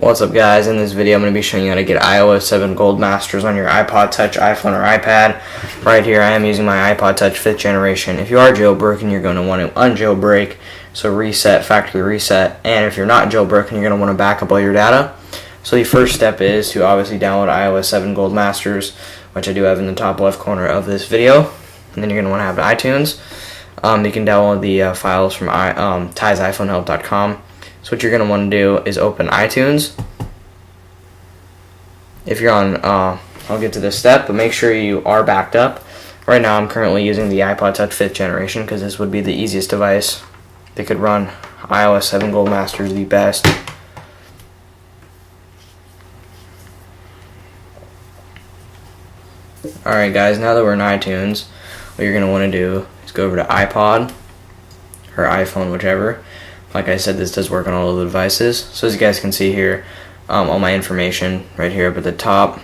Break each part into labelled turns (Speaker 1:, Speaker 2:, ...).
Speaker 1: What's up, guys? In this video I'm going to be showing you how to get iOS 7 Gold Masters on your iPod Touch, iPhone, or iPad. Right here I am using my iPod Touch 5th generation. If you are jailbroken, you're going to want to unjailbreak, so reset, factory reset, and if you're not jailbroken, you're going to want to back up all your data. So the first step is to obviously download iOS 7 Gold Masters, which I do have in the top left corner of this video, and then you're going to want to have iTunes. You can download the files from Ty'sIPhoneHelp.com. So what you're going to want to do is open iTunes. If you're on, I'll get to this step, but make sure you are backed up. Right now I'm currently using the iPod Touch 5th generation because this would be the easiest device that could run iOS 7 Gold Masters the best. Alright guys, now that we're in iTunes, what you're going to want to do is go over to iPod or iPhone, whichever. Like I said, this does work on all of the devices. So as you guys can see here, all my information right here up at the top,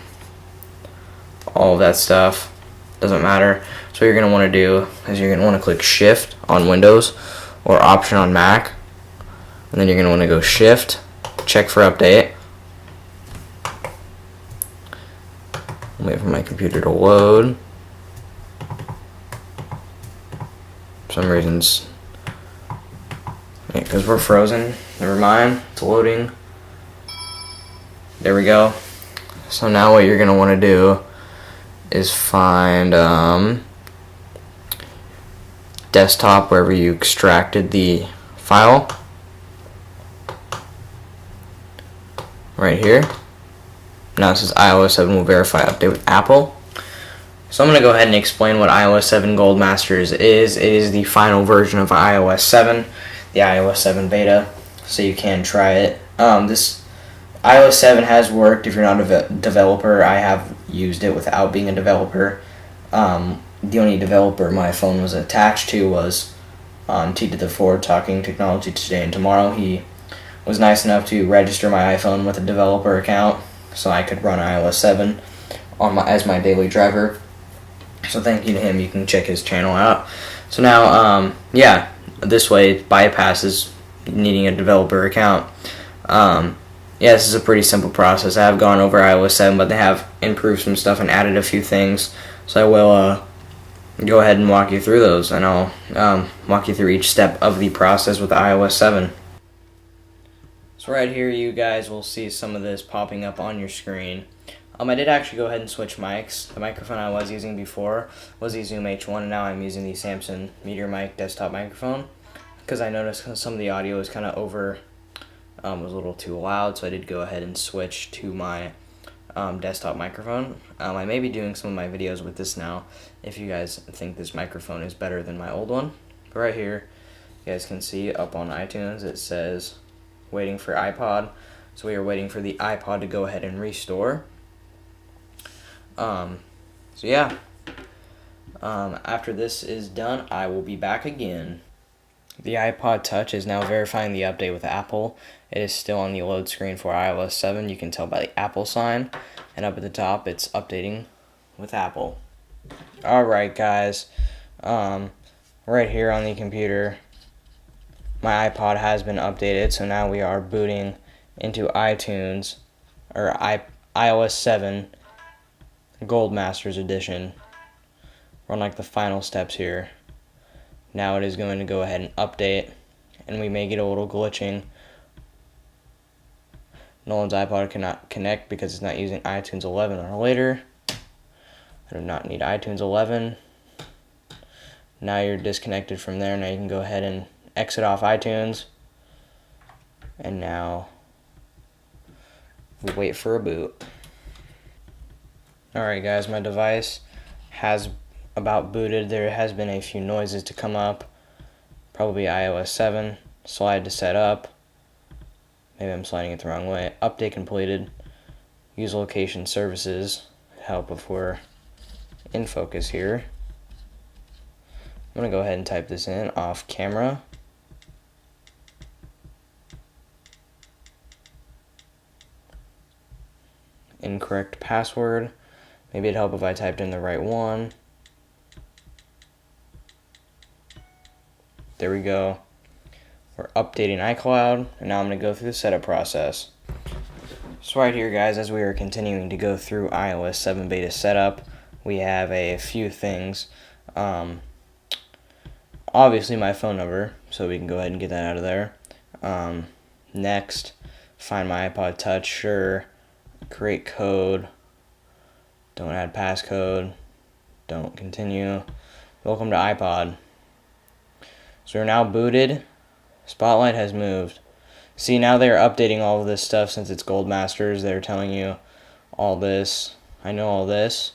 Speaker 1: all of that stuff doesn't matter. So what you're going to want to do is you're going to want to click Shift on Windows or Option on Mac, and then you're going to want to go Shift, check for update. Wait for my computer to load. For some reasons, because we're frozen. Never mind, it's loading. There we go. So now what you're going to want to do is find desktop, wherever you extracted the file. Right here. Now it says iOS 7 will verify update with Apple. So I'm going to go ahead and explain what iOS 7 Gold Masters is. It is the final version of iOS 7, the iOS 7 beta, so you can try it. This iOS 7 has worked if you're not a developer. I have used it without being a developer. The only developer my phone was attached to was T to the 4, Talking Technology Today and Tomorrow. He was nice enough to register my iPhone with a developer account so I could run iOS 7 on as my daily driver. So thank you to him. You can check his channel out. So now, yeah, this way it bypasses needing a developer account. Yeah, this is a pretty simple process. I have gone over iOS 7, but they have improved some stuff and added a few things. So I will go ahead and walk you through those, and I'll walk you through each step of the process with iOS 7. So right here you guys will see some of this popping up on your screen. I did actually go ahead and switch mics. The microphone I was using before was the Zoom H1, and now I'm using the Samsung Meteor Mic desktop microphone because I noticed some of the audio was kind of was a little too loud, so I did go ahead and switch to my desktop microphone. I may be doing some of my videos with this now if you guys think this microphone is better than my old one. But right here, you guys can see up on iTunes it says waiting for iPod. So we are waiting for the iPod to go ahead and restore. So yeah, after this is done, I will be back again. The iPod Touch is now verifying the update with Apple. It is still on the load screen for iOS 7. You can tell by the Apple sign. And up at the top, it's updating with Apple. Alright guys, right here on the computer, my iPod has been updated. So now we are booting into iTunes, or iOS 7 Gold Masters Edition. We're on like the final steps here. Now it is going to go ahead and update, and we may get a little glitching. Nolan's iPod cannot connect because it's not using iTunes 11 or later. I do not need iTunes 11. Now you're disconnected from there. Now you can go ahead and exit off iTunes. And now we wait for a boot. Alright guys, my device has about booted. There has been a few noises to come up, probably iOS 7, slide to set up, maybe I'm sliding it the wrong way, update completed, use location services, help if we're in focus here. I'm going to go ahead and type this in, off camera, incorrect password, maybe it'd help if I typed in the right one. There we go. We're updating iCloud, and now I'm going to go through the setup process. So right here, guys, as we are continuing to go through iOS 7 beta setup, we have a few things. Obviously my phone number, so we can go ahead and get that out of there. Next, find my iPod Touch, sure. Create code. Don't add passcode. Don't continue. Welcome to iPod. So we're now booted. Spotlight has moved. See, now they're updating all of this stuff since it's Gold Masters. They're telling you all this. I know all this.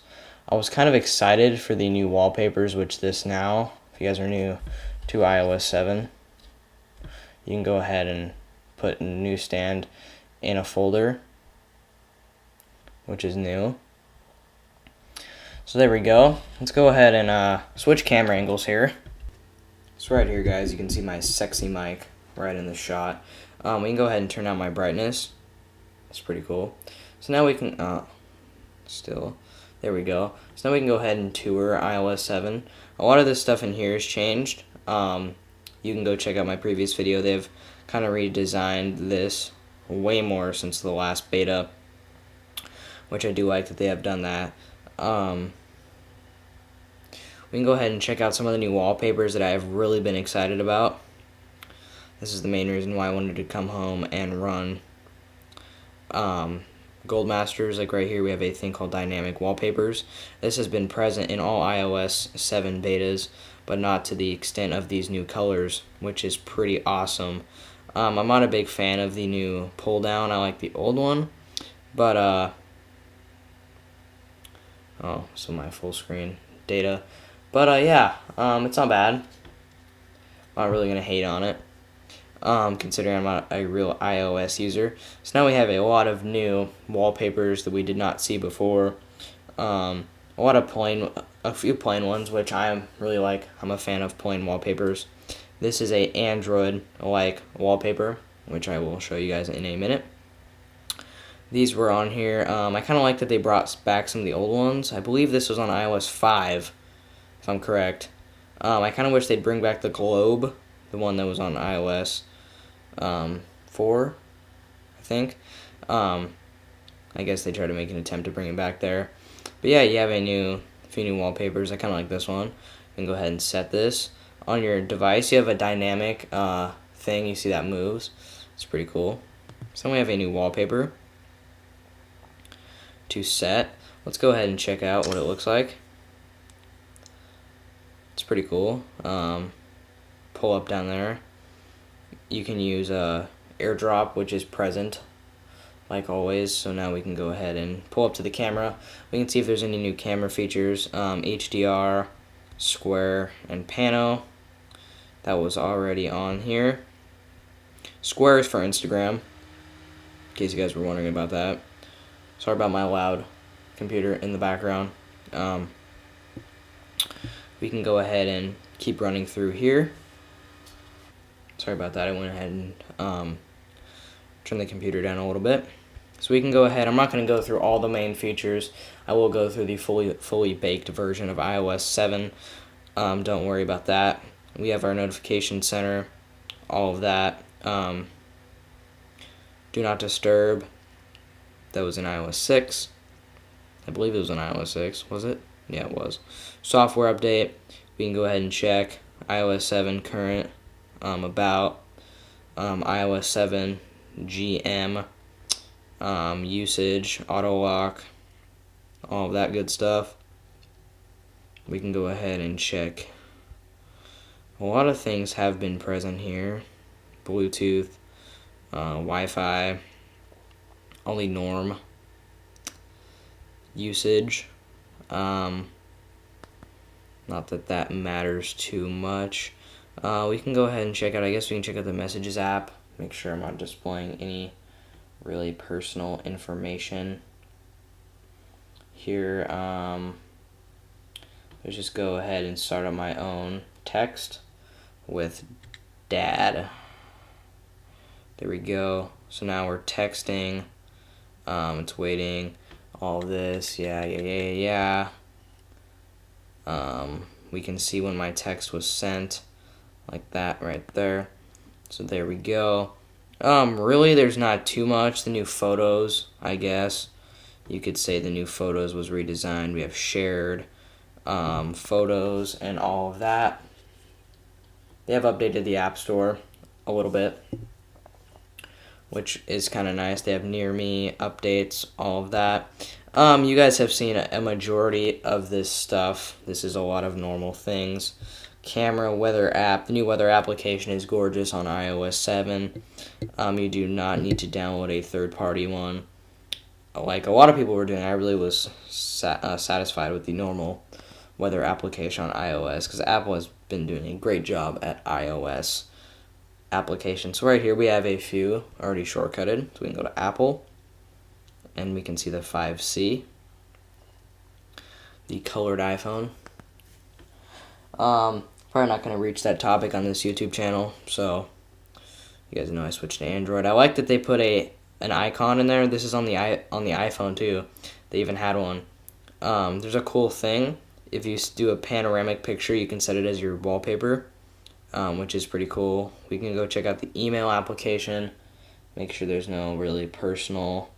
Speaker 1: I was kind of excited for the new wallpapers, which this now, if you guys are new to iOS 7, you can go ahead and put a new stand in a folder, which is new. So there we go. Let's go ahead and switch camera angles here. So right here, guys, you can see my sexy mic right in the shot. We can go ahead and turn down my brightness. That's pretty cool. So now we can, there we go. So now we can go ahead and tour iOS 7. A lot of this stuff in here has changed. You can go check out my previous video. They've kind of redesigned this way more since the last beta, which I do like that they have done that. We can go ahead and check out some of the new wallpapers that I have really been excited about. This is the main reason why I wanted to come home and run Gold Masters. Like right here, we have a thing called dynamic wallpapers. This has been present in all iOS 7 betas, but not to the extent of these new colors, which is pretty awesome. I'm not a big fan of the new pull down. I like the old one, but so my full screen data, but yeah, it's not bad. I'm not really gonna hate on it. Considering I'm not a real iOS user. So now we have a lot of new wallpapers that we did not see before. A few plain ones, which I really like. I'm a fan of plain wallpapers. This is a Android-like wallpaper, which I will show you guys in a minute. These were on here. I kind of like that they brought back some of the old ones. I believe this was on iOS 5, if I'm correct. I kind of wish they'd bring back the globe, the one that was on iOS 4, I think. I guess they tried to make an attempt to bring it back there. But yeah, you have a few new wallpapers. I kind of like this one. You can go ahead and set this. On your device, you have a dynamic thing. You see that moves. It's pretty cool. So we have a new wallpaper to set. Let's go ahead and check out what it looks like. It's pretty cool. Pull up down there. You can use AirDrop, which is present like always. So now we can go ahead and pull up to the camera. We can see if there's any new camera features. HDR, square, and pano. That was already on here. Square is for Instagram, in case you guys were wondering about that. Sorry about my loud computer in the background. We can go ahead and keep running through here. Sorry about that. I went ahead and turned the computer down a little bit. So we can go ahead. I'm not going to go through all the main features. I will go through the fully baked version of iOS 7. Don't worry about that. We have our notification center, all of that. Do not disturb. That was in iOS 6. I believe it was in iOS 6. Was it? Yeah, it was. Software update. We can go ahead and check iOS 7 current, about iOS 7 GM, usage, auto lock, all of that good stuff. We can go ahead and check. A lot of things have been present here. Bluetooth, Wi-Fi, only norm, usage. Not that matters too much. We can go ahead and check out, I guess we can check out the Messages app. Make sure I'm not displaying any really personal information here. Let's just go ahead and start up my own text with Dad. There we go. So now we're texting. It's waiting. All this. Yeah. We can see when my text was sent, like that right there. So there we go. Really, there's not too much. The new photos, I guess. You could say the new photos was redesigned. We have shared photos and all of that. They have updated the App Store a little bit, which is kind of nice. They have Near Me updates, all of that. You guys have seen a majority of this stuff. This is a lot of normal things. Camera, weather app. The new weather application is gorgeous on iOS 7. You do not need to download a third-party one like a lot of people were doing. I really was satisfied with the normal weather application on iOS because Apple has been doing a great job at iOS applications. So right here we have a few already shortcutted. So we can go to Apple and we can see the 5C, the colored iPhone. Probably not going to reach that topic on this YouTube channel, so you guys know I switched to Android. I like that they put an icon in there. This is on the iPhone too. They even had one. There's a cool thing. If you do a panoramic picture, you can set it as your wallpaper, which is pretty cool. We can go check out the email application. Make sure there's no really personal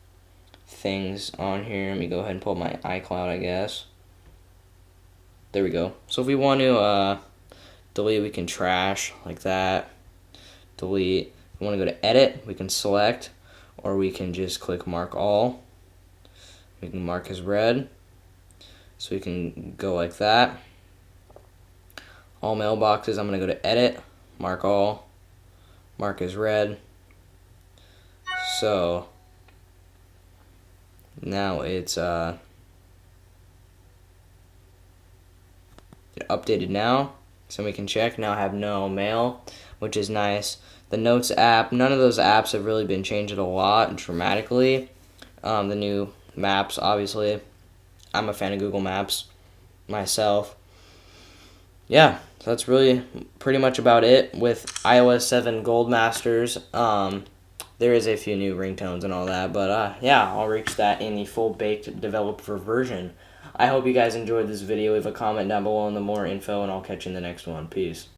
Speaker 1: things on here. Let me go ahead and pull up my iCloud, I guess. There we go. So if we want to delete, we can trash like that. Delete. If we want to go to edit, we can select, or we can just click mark all. We can mark as read. So we can go like that. All mailboxes, I'm going to go to edit, mark all, mark as read. So now it's updated now, so we can check. Now I have no mail, which is nice. The Notes app, none of those apps have really been changed a lot dramatically. The new Maps, obviously. I'm a fan of Google Maps myself. Yeah, so that's really pretty much about it with iOS 7 Gold Masters. There is a few new ringtones and all that, but yeah, I'll reach that in the full-baked developer version. I hope you guys enjoyed this video. Leave a comment down below on the more info, and I'll catch you in the next one. Peace.